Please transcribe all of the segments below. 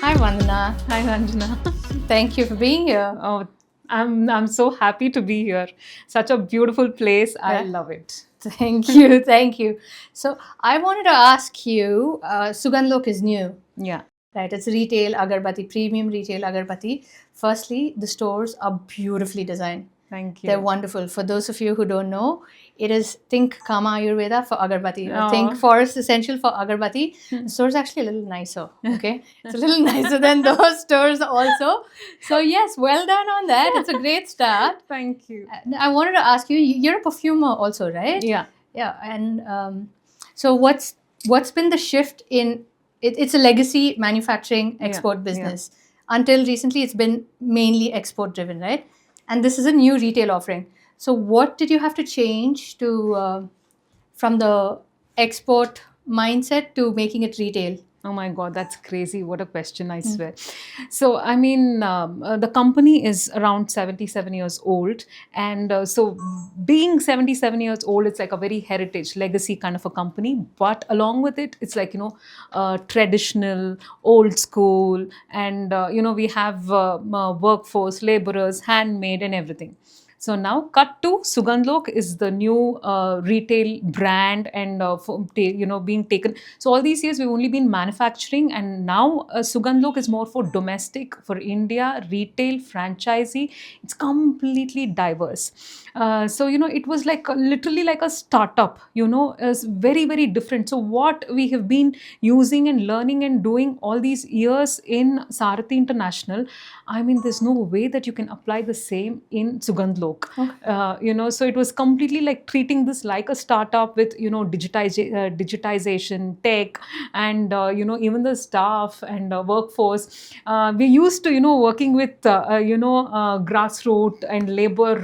Hi Vandana. Hi, Anjana. Thank you for being here. Oh, I'm so happy to be here. Such a beautiful place. I Yeah. love it. Thank you, thank you. So I wanted to ask you, Sugandhlok is new, Yeah. right? It's retail agarbatti, premium retail agarbatti. Firstly, the stores are beautifully designed. Thank They're you. wonderful. For those of you who don't know, it is think Kama Ayurveda for agarbatti or think Oh. Forest Essential for agarbatti. The store is actually a little nicer. Okay, it's a little nicer than those stores also. So yes, well done on that. It's a great start. Thank you. I wanted to ask you. You're a perfumer also, right? Yeah. Yeah. And so what's been the shift in? It's a legacy manufacturing export Yeah. business. Until recently, it's been mainly export driven, right? And this is a new retail offering. So what did you have to change to from the export mindset to making it retail? Oh my God, that's crazy. What a question, I swear. So, I mean, the company is around 77 years old. And so, being 77 years old, it's like a very heritage, legacy kind of a company. But along with it, it's like, traditional, old school. And, we have workforce, laborers, handmade, and everything. So now, cut to Sugandhlok is the new retail brand and being taken. So all these years we've only been manufacturing, and now Sugandhlok is more for domestic, for India, retail, franchisee. It's completely diverse. So it was like literally like a startup. Is very very different. So what we have been using and learning and doing all these years in Sarathi International, I mean, there's no way that you can apply the same in Sugandhlok. So it was completely like treating this like a startup with digitization, tech, and even the staff and workforce. We used to working with grassroots and labor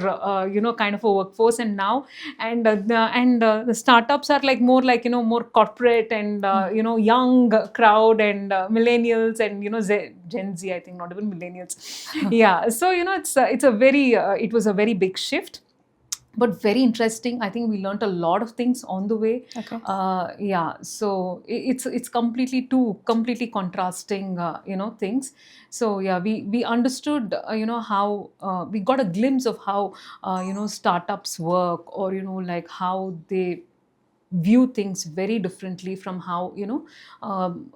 kind of a workforce, and now the startups are like more like more corporate and young crowd and millennials and Gen Z, I think, not even millennials. Yeah, so it's a very it was a very big shift, but very interesting. I think we learned a lot of things on the way. Okay. Yeah, so it's completely contrasting things. So yeah, we understood how we got a glimpse of how startups work, or like how they view things very differently from how um,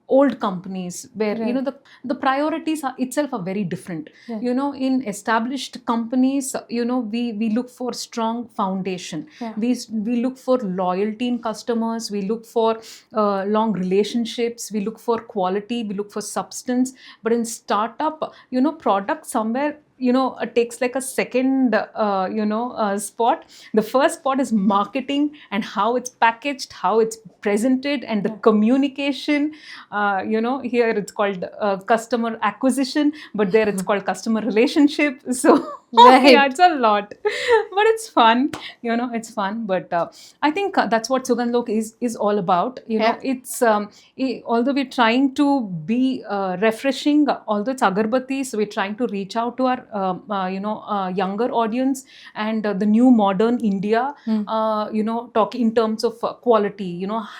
old companies, where Right. the priorities are itself are very different. Yeah. In established companies, we look for strong foundation. Yeah. We look for loyalty in customers, we look for long relationships, we look for quality, we look for substance. But in startup, product somewhere takes like a second spot. The first spot is marketing and how it's packaged, how it's presented, and the communication. Here it's called customer acquisition, but there it's called customer relationship. So Right. yeah, it's a lot, but it's fun. It's fun. But I think that's what Sugandhlok is all about. Yeah. It's although we're trying to be refreshing, although it's agarbatti, so we're trying to reach out to our younger audience and the new modern India. Talk in terms of quality,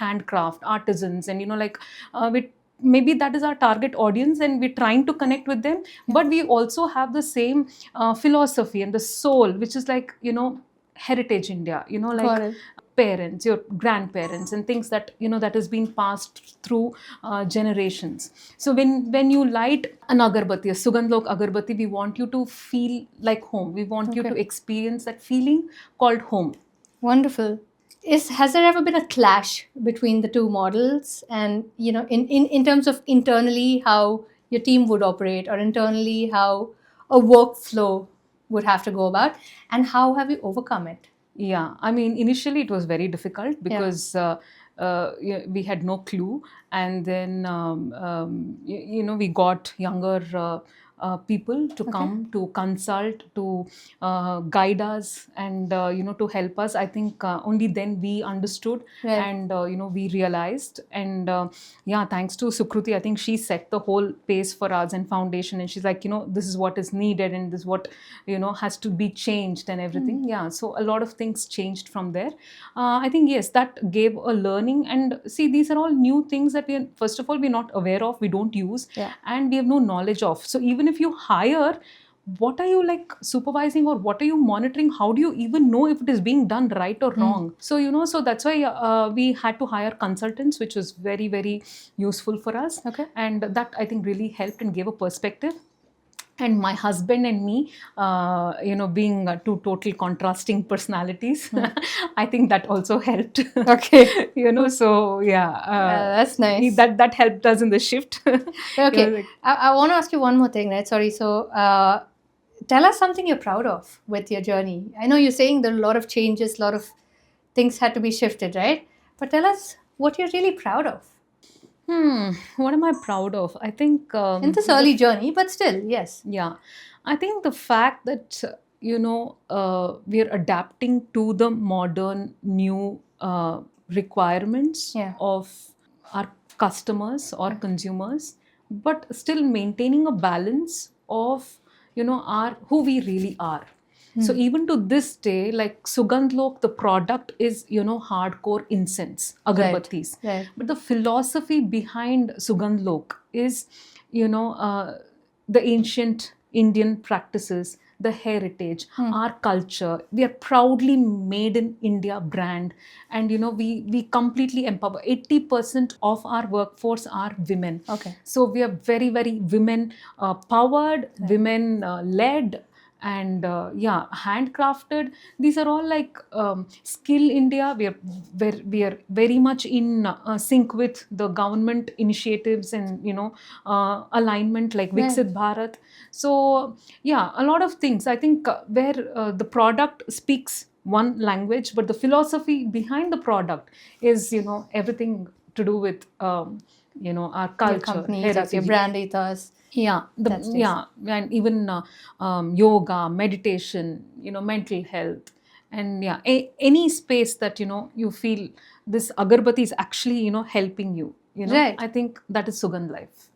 handcraft, artisans, and like we maybe that is our target audience, and we're trying to connect with them. But we also have the same philosophy and the soul, which is like heritage India, like Got it. parents, your grandparents, and things that that has been passed through generations. So when you light an agarbatti, a Sugandhlok agarbatti, we want you to feel like home. We want you to Okay. experience that feeling called home. Wonderful. Has there ever been a clash between the two models, and in terms of internally how your team would operate, or internally how a workflow would have to go about, and how have you overcome it? Yeah, I mean, initially it was very difficult Yeah. because we had no clue, and then we got younger people to come to consult, to guide us, and to help us. I think only then we understood, Right. and we realized. And yeah, thanks to Sukruti, I think she set the whole pace for us and foundation, and she's like, this is what is needed, and this is what has to be changed and everything. Yeah, so a lot of things changed from there. I think yes, that gave a learning. And see, these are all new things that first of all, we're not aware of, we don't use, Yeah. and we have no knowledge of. So even if you hire, what are you like supervising, or what are you monitoring? How do you even know if it is being done right or wrong? So so that's why we had to hire consultants, which was very, very useful for us. Okay. And that, I think, really helped and gave a perspective. And my husband and me, being two total contrasting personalities, I think that also helped. Okay. So yeah, That's nice. That helped us in the shift. Okay. I want to ask you one more thing, right? Sorry. So tell us something you're proud of with your journey. I know you're saying there are a lot of changes, a lot of things had to be shifted, right? But tell us what you're really proud of What am I proud of? I think in this early journey, but still, yes. yeah, I think the fact that we are adapting to the modern new requirements Yeah. of our customers or consumers, but still maintaining a balance of our who we really are. So even to this day, like Sugandhlok, the product is hardcore incense, agarbattis. Right. But the philosophy behind Sugandhlok is the ancient Indian practices, the heritage, our culture. We are proudly made in India brand, and we completely empower. 80% of our workforce are women. Okay. So we are very, very women powered, women led, and yeah, handcrafted. These are all like skill India. We are very much in sync with the government initiatives and alignment, like Viksit Bharat. So yeah, a lot of things, I think, where the product speaks one language, but the philosophy behind the product is everything to do with our culture, Your company ethos, heritage. your brand ethos. Yeah, and even yoga, meditation, mental health, and yeah, any space that you feel this agarbatti is actually helping you. Right. I think that is Sugandh life.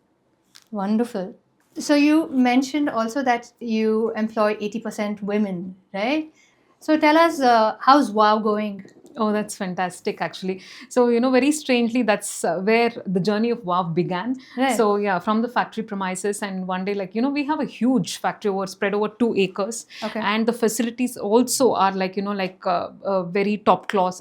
Wonderful. So you mentioned also that you employ 80% women, right? So tell us, how's WOW going? Oh, that's fantastic, actually. So, very strangely, that's where the journey of WOW began. Right. So, yeah, from the factory premises, and one day, like, we have a huge factory spread over 2 acres. Okay. And the facilities also are like, very top class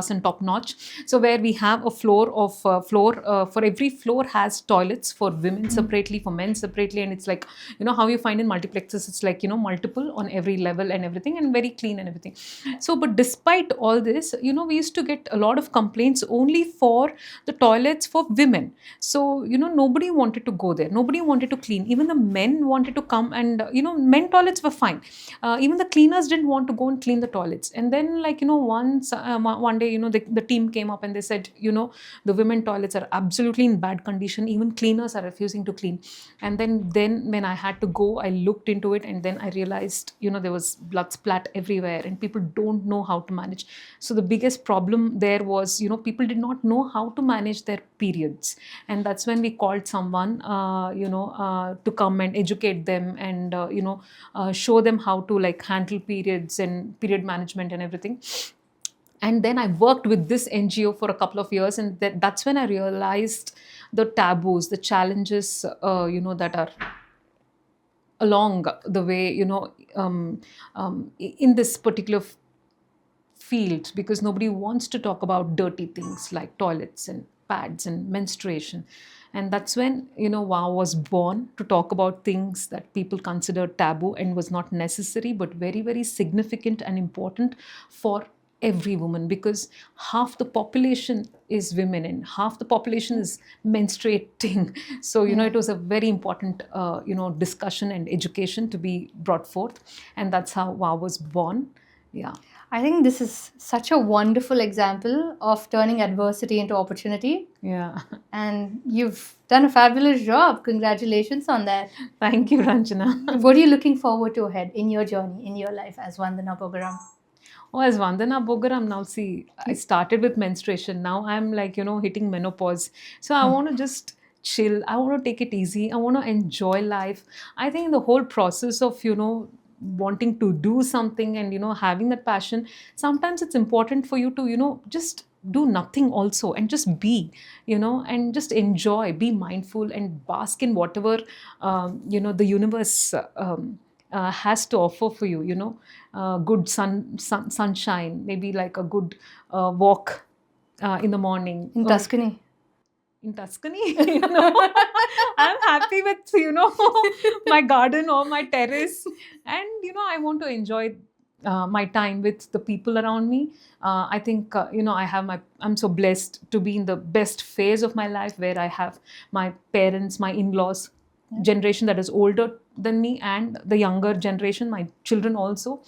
and top notch. So, where we have a floor for every floor has toilets for women separately, for men separately. And it's like, how you find in multiplexes, it's like, multiple on every level and everything, and very clean and everything. So, but despite all this, we used to get a lot of complaints only for the toilets for women. So, nobody wanted to go there. Nobody wanted to clean. Even the men wanted to come, and, men toilets were fine. Even the cleaners didn't want to go and clean the toilets. And then, like, once, one day, the team came up and they said, the women toilets are absolutely in bad condition. Even cleaners are refusing to clean. And then when I had to go, I looked into it, and then I realized, there was blood splat everywhere, and people don't know how to manage. So the biggest problem there was, people did not know how to manage their periods. And that's when we called someone, to come and educate them, and, show them how to like handle periods and period management and everything. And then I worked with this NGO for a couple of years, and that's when I realized the taboos, the challenges, that are along the way, in this particular field, because nobody wants to talk about dirty things like toilets and pads and menstruation. And that's when, WOW was born, to talk about things that people consider taboo and was not necessary, but very, very significant and important for every woman, because half the population is women and half the population is menstruating. So, it was a very important, discussion and education to be brought forth. And that's how WOW was born. Yeah. I think this is such a wonderful example of turning adversity into opportunity. Yeah. and you've done a fabulous job. Congratulations on that. Thank you, Ranjana. What are you looking forward to ahead in your journey, in your life as Vandana Boggaram? Oh, as Vandana Boggaram, now see, I started with menstruation. Now I'm like, hitting menopause. So I want to just chill. I want to take it easy. I want to enjoy life. I think the whole process of, wanting to do something and, having that passion, sometimes it's important for you to, just do nothing also and just be, and just enjoy, be mindful and bask in whatever, the universe has to offer for you, good sunshine, maybe like a good walk in the morning. In Tuscany. In Tuscany, I'm happy with, my garden or my terrace. And, I want to enjoy my time with the people around me. I think, I'm so blessed to be in the best phase of my life where I have my parents, my in-laws, generation that is older than me, and the younger generation, my children also.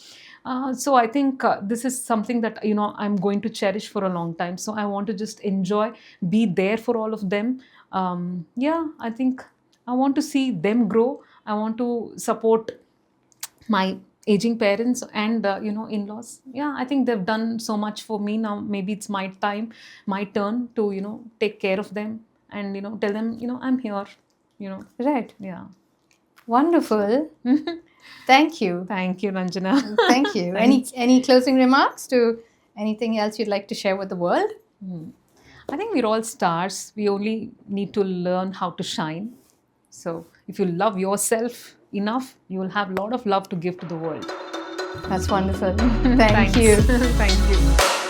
So I think this is something that I'm going to cherish for a long time. So I want to just enjoy, be there for all of them. Yeah, I think I want to see them grow. I want to support my aging parents and in-laws. Yeah, I think they've done so much for me. Now maybe it's my time, my turn to take care of them and tell them I'm here. Right. Yeah. Wonderful. Thank you. Thank you, Ranjana. Thank you. Any closing remarks to anything else you'd like to share with the world? I think we're all stars. We only need to learn how to shine. So if you love yourself enough, you will have a lot of love to give to the world. That's wonderful. Thank you. Thank you.